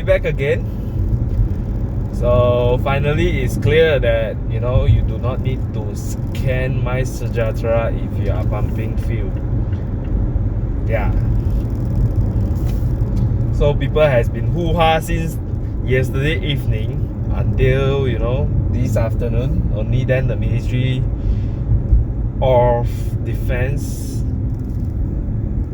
back again. So finally it's clear that you do not need to scan MySejahtera if you are pumping fuel. Yeah. So people has been hoo-ha since yesterday evening until this afternoon. Only then the Ministry of Defense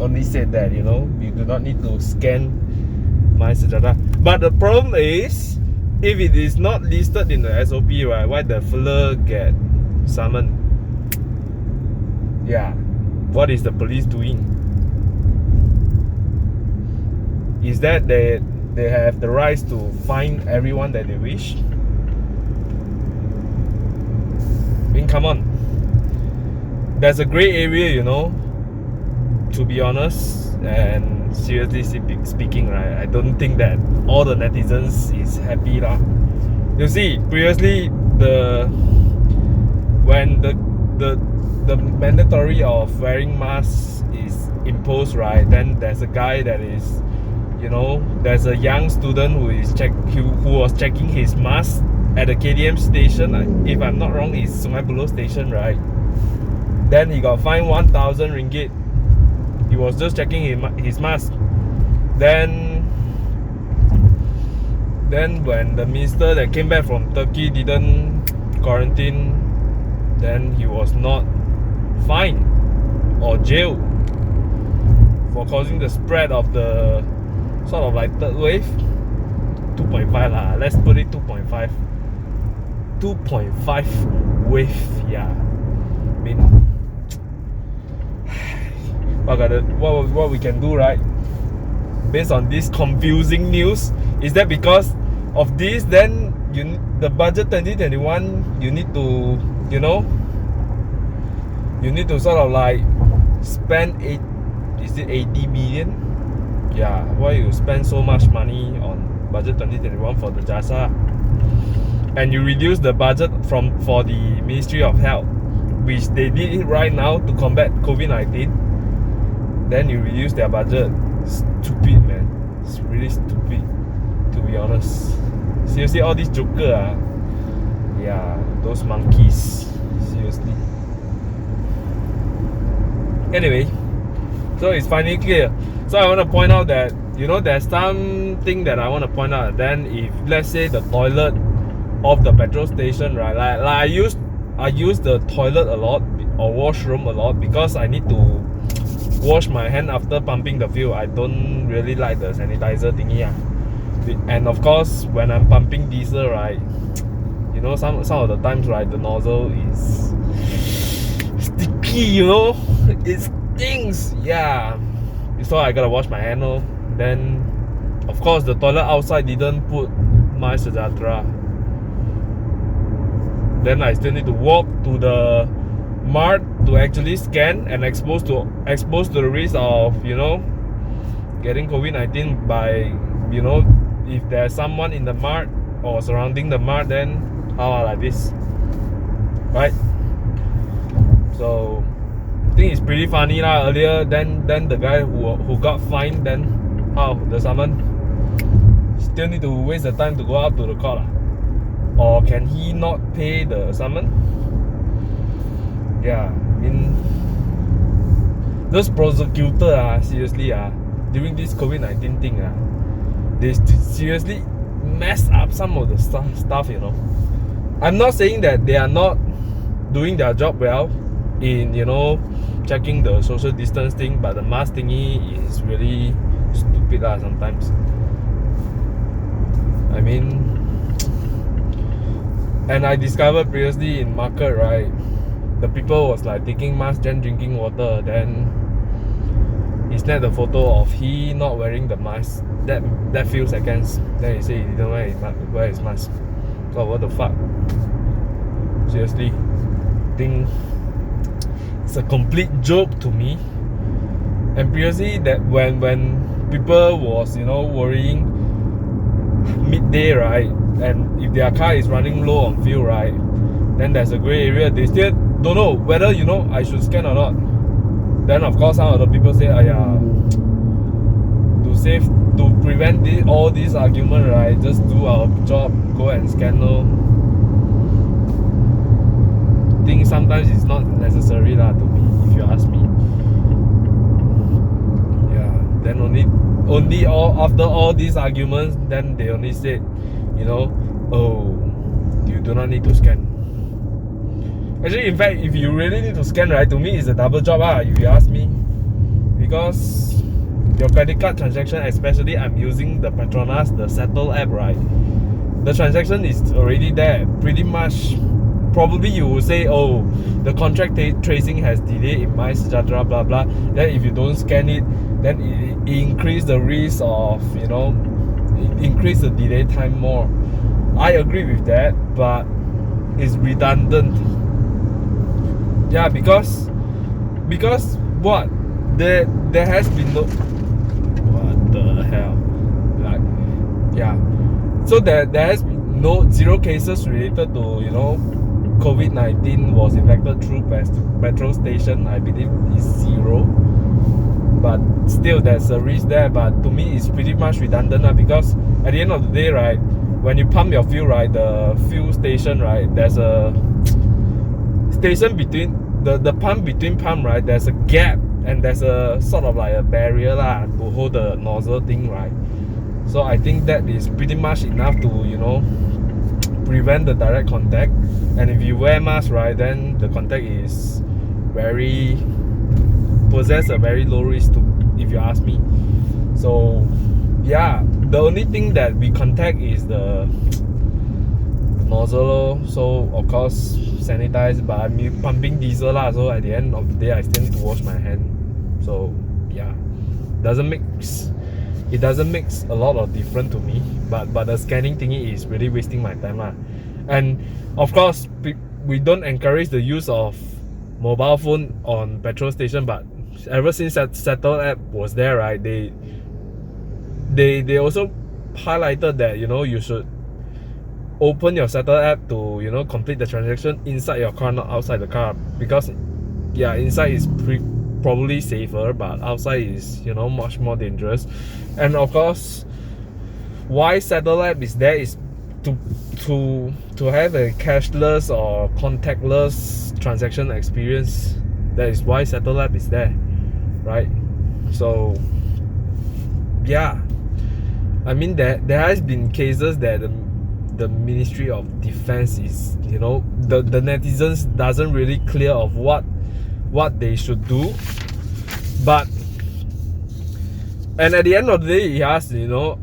only said that you do not need to scan MySejahtera. But the problem is, if it is not listed in the SOP, right, why the fella get summoned? Yeah, what is the police doing? Is that they have the rights to fine everyone that they wish? I mean, come on. There's a grey area, to be honest, and seriously speaking, right, I don't think that all the netizens is happy lah. You see, previously when the mandatory of wearing masks is imposed, right, then there's a guy that is, there's a young student who was checking his mask at the KDM station. If I'm not wrong, it's Sungai Buloh station, right? Then he got fined 1,000 ringgit. He was just checking his mask. Then when the minister that came back from Turkey didn't quarantine, then he was not fined or jailed for causing the spread of the sort of like third wave. 2.5 lah, let's put it 2.5 wave. Yeah, I mean, what we can do, right, based on this confusing news, is that because of this, then the budget 2021, you need to sort of like spend 80 million. Yeah, why you spend so much money on budget 2021 for the JASA, and you reduce the budget for the Ministry of Health, which they did it right now to combat COVID-19. Then you reduce their budget. Stupid, man. It's really stupid, to be honest. Seriously, all these joker, yeah, those monkeys. Seriously. Anyway, so it's finally clear. So I want to point out that there's something that I want to point out. Then if let's say the toilet of the petrol station, right, like I use the toilet a lot, or washroom a lot, because I need to wash my hand after pumping the fuel. I don't really like the sanitizer thingy. And of course, when I'm pumping diesel, right, some of the times, right, the nozzle is sticky, it stinks. Yeah, so I gotta wash my hand. Then of course the toilet outside didn't put MySejahtera. Then I still need to walk to the Mart to actually scan and exposed to the risk of getting COVID-19 by if there's someone in the Mart or surrounding the Mart, then how like this, right? So I think it's pretty funny lah. Earlier, then the guy who got fined, then how the summon still need to waste the time to go up to the court lah? Or can he not pay the summon? Yeah, I mean, those prosecutor seriously during this COVID-19 thing they seriously mess up some of the stuff. I'm not saying that they are not doing their job well in checking the social distance thing, but the mask thingy is really stupid sometimes. I mean, and I discovered previously in market, right, the people was like taking mask then drinking water. Then he snapped a photo of he not wearing the mask that few seconds. Then he said he didn't wear his mask. So what the fuck? Seriously, I think it's a complete joke to me. And previously, that when people was worrying midday, right, and if their car is running low on fuel, right, then there's a grey area. They still don't know whether I should scan or not. Then of course some of the people say, to prevent all these argument, right, just do our job, go and scan. Think sometimes it's not necessary lah, to me, if you ask me. Yeah, then only after all these arguments, then they only said, oh, you do not need to scan. Actually, in fact, if you really need to scan, right, to me it's a double job, if you ask me. Because your credit card transaction, especially I'm using the Petronas, the Setel app, right, the transaction is already there. Pretty much, probably you will say, oh, the contract tracing has delayed in MySejahtera, blah blah. Then if you don't scan it, then it increase the risk of, increase the delay time more. I agree with that, but it's redundant. Yeah, because what? There has been no, what the hell? Like, yeah. So there has been zero cases related to, COVID-19 was infected through petrol station. I believe is zero. But still there's a risk there. But to me it's pretty much redundant, because at the end of the day, right, when you pump your fuel, right, the fuel station, right, there's a station between the pump between pump, right, there's a gap, and there's a sort of like a barrier to hold the nozzle thing, right. So I think that is pretty much enough to prevent the direct contact. And if you wear mask, right, then the contact is possess a very low risk, if you ask me. So yeah, the only thing that we contact is the nozzle. So of course sanitize, but I'm pumping diesel so at the end of the day I still need to wash my hand. So yeah, it doesn't make a lot of difference to me, but the scanning thingy is really wasting my time And of course we don't encourage the use of mobile phone on petrol station, but ever since that Setel app was there, right, they also highlighted that you should open your Setel app to complete the transaction inside your car, not outside the car, because yeah, inside is probably safer, but outside is much more dangerous. And of course, why Setel app is there is to have a cashless or contactless transaction experience. That is why Setel app is there, right? So yeah, I mean there has been cases that the Ministry of Defense is, the netizens doesn't really clear of what they should do. But and at the end of the day, he has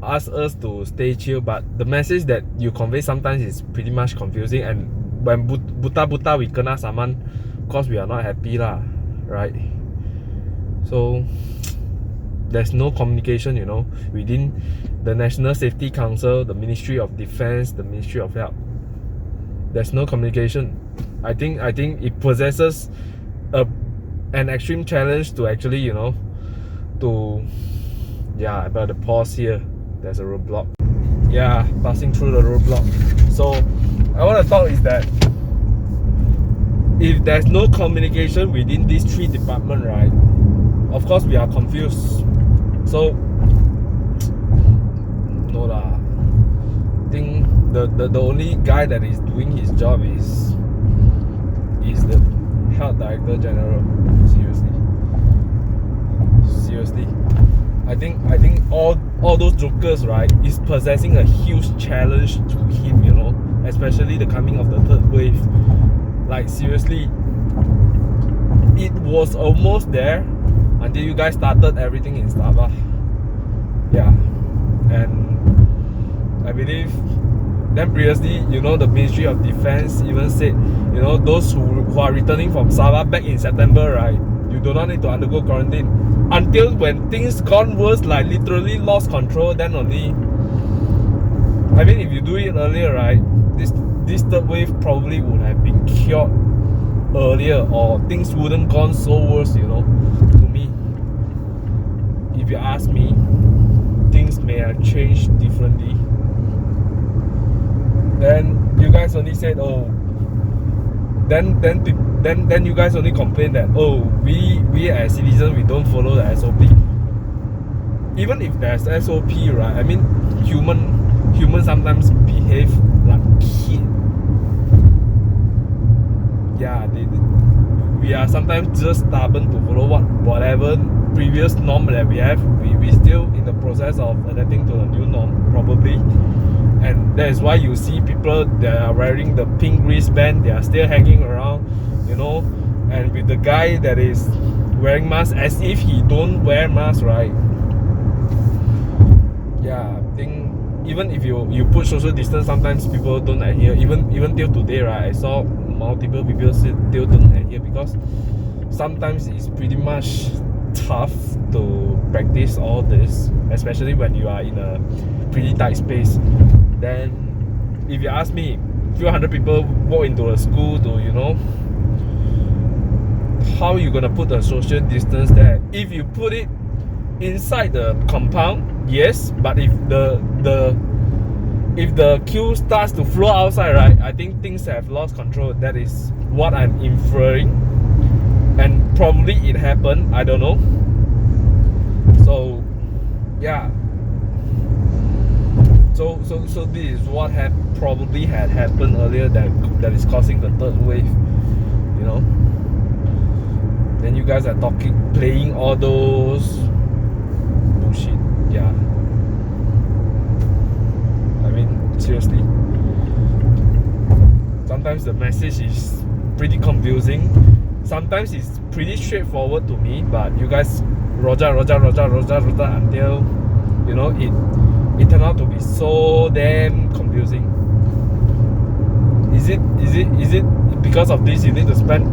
ask us to stay chill, but the message that you convey sometimes is pretty much confusing. And when buta we kena saman, cause we are not happy right? So there's no communication within the National Safety Council, the Ministry of Defense, the Ministry of Health. There's no communication. I think it possesses an extreme challenge to actually yeah, I better pause here. There's a roadblock. Yeah, passing through the roadblock. So I want to talk is that if there's no communication within these three departments, right, of course we are confused. So no lah, I think the only guy that is doing his job is the Health Director General. Seriously, I think all those jokers, right, is possessing a huge challenge to him, especially the coming of the third wave. Like seriously, it was almost there until you guys started everything in Starbucks. Yeah, and I believe then previously, the Ministry of Defense even said, those who are returning from Sabah back in September, right, you do not need to undergo quarantine until when things gone worse, like literally lost control, then only. I mean, if you do it earlier, right, this third wave probably would have been cured earlier, or things wouldn't gone so worse, to me. If you ask me, things may have changed differently. Then you guys only said, oh, then you guys only complain that, oh, we as citizens, we don't follow the SOP. even if there's SOP, right? I mean, human sometimes behave like kid. Yeah, we are sometimes just stubborn to follow whatever previous norm that we have. We still in the process of adapting to the new norm, probably. And that is why you see people that are wearing the pink wristband, they are still hanging around, you know, and with the guy that is wearing mask as if he don't wear mask, right? Yeah, I think even if you put social distance, sometimes people don't adhere. Even till today, right, I saw multiple people still don't adhere because sometimes it's pretty much tough to practice all this, especially when you are in a pretty tight space. Then if you ask me, few hundred people walk into a school to, you know, how are you gonna put a social distance there? If you put it inside the compound, yes, but if the queue starts to flow outside, right, I think things have lost control. That is what I'm inferring, and probably it happened, I don't know. So yeah, so this is what probably had happened earlier that is causing the third wave, you know. Then you guys are playing all those bullshit. Yeah, I mean, seriously, sometimes the message is pretty confusing, sometimes it's pretty straightforward to me, but you guys roja until, you know, it turned out to be so damn confusing. Is it because of this you need to spend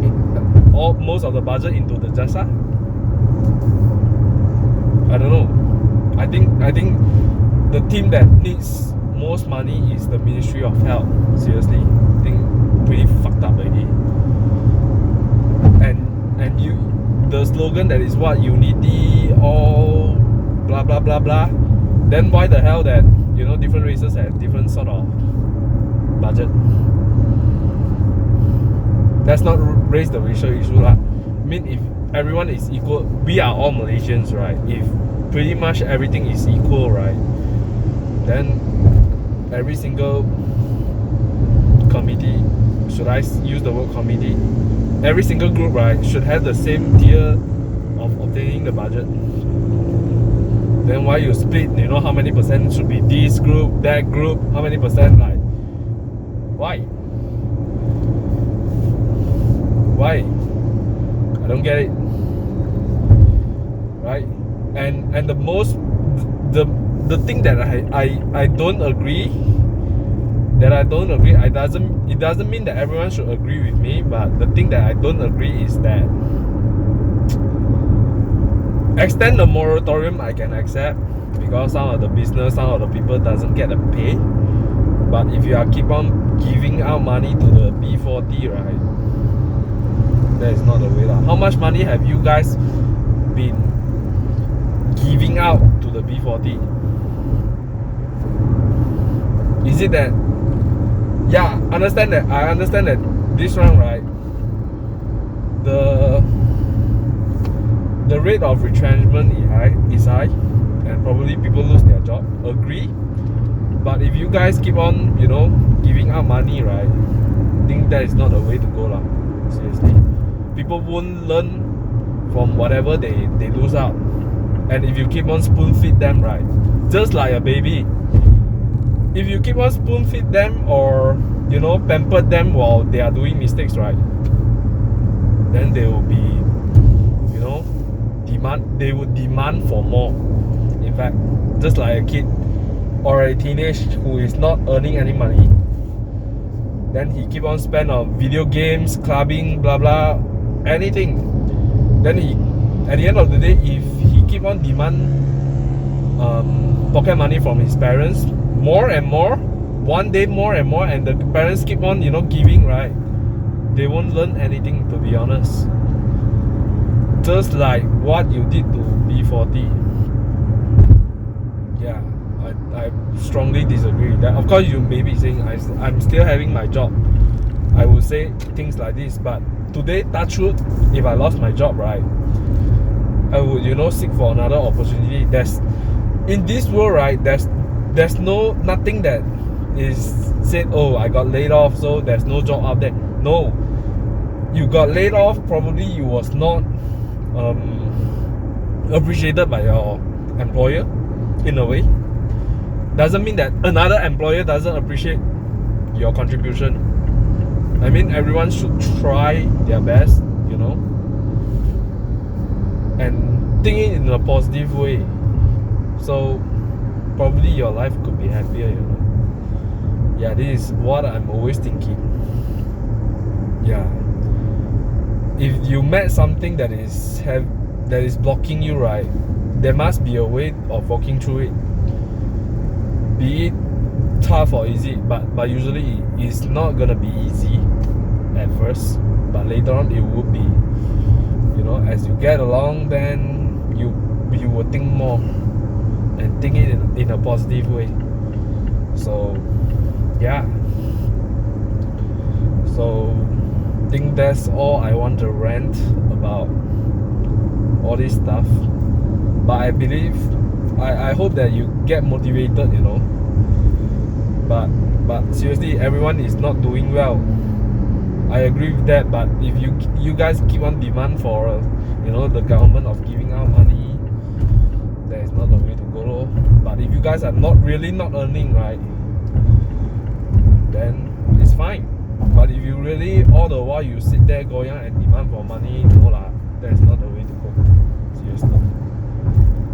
most of the budget into the jasa? I don't know. I think the team that needs most money is the Ministry of Health. Seriously, I think pretty fucked up already. And you, the slogan that is what, unity, all blah blah blah blah. Then why the hell that, you know, different races have different sort of budget? Let's not raise the racial issue lah. I mean, if everyone is equal, we are all Malaysians, right? If pretty much everything is equal, right, then every single committee, should I use the word committee? Every single group, right, should have the same tier of obtaining the budget. Then why you split, you know, how many percent should be this group, that group, how many percent, like, why? Why? I don't get it. Right? And the most, the thing that I don't agree, it doesn't mean that everyone should agree with me, but the thing that I don't agree is that extend the moratorium I can accept, because some of the business, some of the people doesn't get a pay. But if you are keep on giving out money to the B40, right, that is not the way lah. How much money have you guys been giving out to the B40? Is it that, yeah, I understand that this one, right, the rate of retrenchment is high, and probably people lose their job, agree. But if you guys keep on, you know, giving out money, right, I think that is not the way to go lah. Seriously, people won't learn from whatever they lose out. And if you keep on spoon feed them, right, just like a baby, if you keep on spoon feed them, or, you know, pamper them while they are doing mistakes, right, then they will be, you know, they would demand for more. In fact, just like a kid or a teenage who is not earning any money, then he keep on spend on video games, clubbing, blah blah, anything. Then he, at the end of the day, if he keep on demand pocket money from his parents, more and more, one day more and more, and the parents keep on, you know, giving, right, they won't learn anything, to be honest. Just like what you did to B40. Yeah, I strongly disagree with that. Of course, you may be saying I'm still having my job. I would say things like this, but today, touch wood, if I lost my job, right, I would, you know, seek for another opportunity. in this world, right, there's nothing that is said, oh, I got laid off, so there's no job out there. No, you got laid off, probably you was not appreciated by your employer in a way. Doesn't mean that another employer doesn't appreciate your contribution. I mean, everyone should try their best, you know, and think it in a positive way. So probably your life could be happier, you know. Yeah, this is what I'm always thinking. Yeah, if you met something that is blocking you, right, there must be a way of walking through it. Be it tough or easy, but usually it's not gonna be easy at first, but later on it will be. You know, as you get along, then you will think more and think it in a positive way. So yeah, so I think that's all I want to rant about all this stuff. But I believe, I hope that you get motivated, you know. But seriously, everyone is not doing well. I agree with that. But if you guys keep on demand for you know, the government of giving out money, that is not the way to go. But if you guys are not earning, right, then it's fine. But if you really all the while you sit there going out and demand for money, no lah, that is not the way to go. Seriously.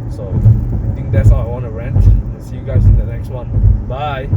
So I think that's all I want to rant. See you guys in the next one. Bye.